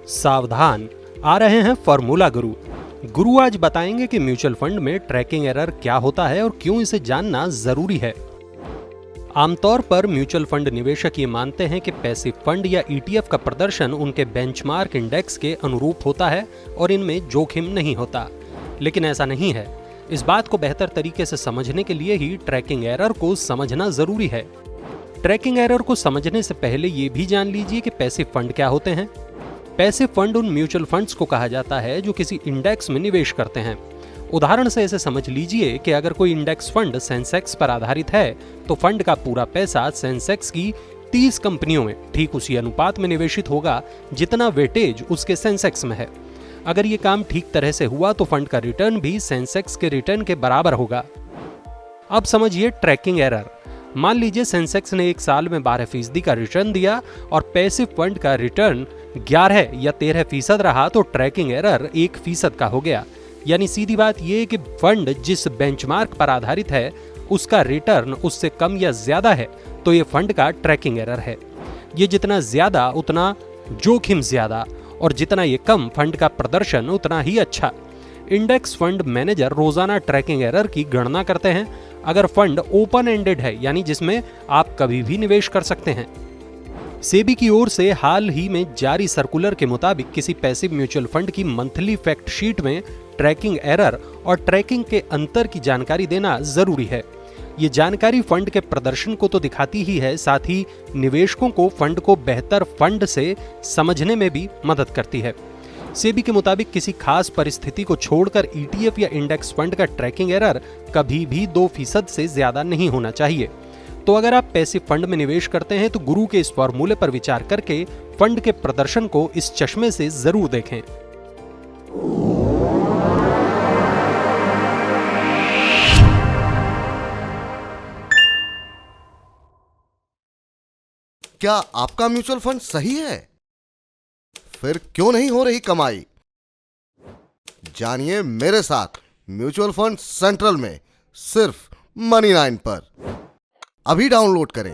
सावधान, आ रहे हैं फॉर्मूला गुरु आज बताएंगे कि म्यूचुअल फंड में ट्रैकिंग एरर क्या होता है और क्यों इसे जानना जरूरी है। आमतौर पर म्यूचुअल फंड निवेशक ये मानते हैं कि पैसिव फंड या ईटीएफ का प्रदर्शन उनके बेंचमार्क इंडेक्स के अनुरूप होता है और इनमें जोखिम नहीं होता, लेकिन ऐसा नहीं है। इस बात को बेहतर तरीके से समझने के लिए ही ट्रैकिंग एरर को समझना जरूरी है। ट्रैकिंग एरर को समझने से पहले ये भी जान लीजिए कि पैसिव फंड क्या होते हैं। पैसिव फंड उन म्यूचुअल फंड्स को कहा जाता है जो किसी इंडेक्स में निवेश करते हैं। उदाहरण से ऐसे समझ लीजिए कि अगर कोई इंडेक्स फंड सेंसेक्स पर आधारित है तो फंड का पूरा पैसा सेंसेक्स की 30 कंपनियों में ठीक उसी अनुपात में निवेशित होगा जितना वेटेज उसके सेंसेक्स में है। अगर ये काम ठीक तरह से हुआ तो फंड का रिटर्न भी सेंसेक्स के रिटर्न के बराबर होगा। अब समझिए ट्रैकिंग एरर। मान लीजिए सेंसेक्स ने एक साल में 12% का रिटर्न दिया और पैसिव फंड का रिटर्न 11 या 13% रहा तो ट्रैकिंग एरर 1% का हो गया। यानी सीधी बात यह कि फंड जिस बेंचमार्क पर आधारित है उसका रिटर्न उससे कम या ज्यादा है तो ये फंड का ट्रैकिंग एरर है। ये जितना ज्यादा उतना जोखिम ज्यादा और जितना ये कम फंड का प्रदर्शन उतना ही अच्छा। इंडेक्स फंड मैनेजर रोजाना ट्रैकिंग एरर की गणना करते हैं। अगर फंड ओपन एंडेड है यानी जिसमें आप कभी भी निवेश कर सकते हैं। सेबी की ओर से हाल ही में जारी सर्कुलर के मुताबिक किसी पैसिव म्यूचुअल फंड की मंथली फैक्ट शीट में ट्रैकिंग एरर और ट्रैकिंग के अंतर की जानकारी देना जरूरी है। ये जानकारी फंड के प्रदर्शन को तो दिखाती ही है, साथ ही निवेशकों को फंड को बेहतर फंड से समझने में भी मदद करती है। सेबी के मुताबिक किसी खास परिस्थिति को छोड़कर ईटीएफ या इंडेक्स फंड का ट्रैकिंग एरर कभी भी 2% से ज्यादा नहीं होना चाहिए। तो अगर आप पैसिव फंड में निवेश करते हैं तो गुरु के इस फॉर्मूले पर विचार करके फंड के प्रदर्शन को इस चश्मे से जरूर देखें। क्या आपका म्यूचुअल फंड सही है? फिर क्यों नहीं हो रही कमाई? जानिए मेरे साथ म्यूचुअल फंड सेंट्रल में सिर्फ मनी 9 पर। अभी डाउनलोड करें।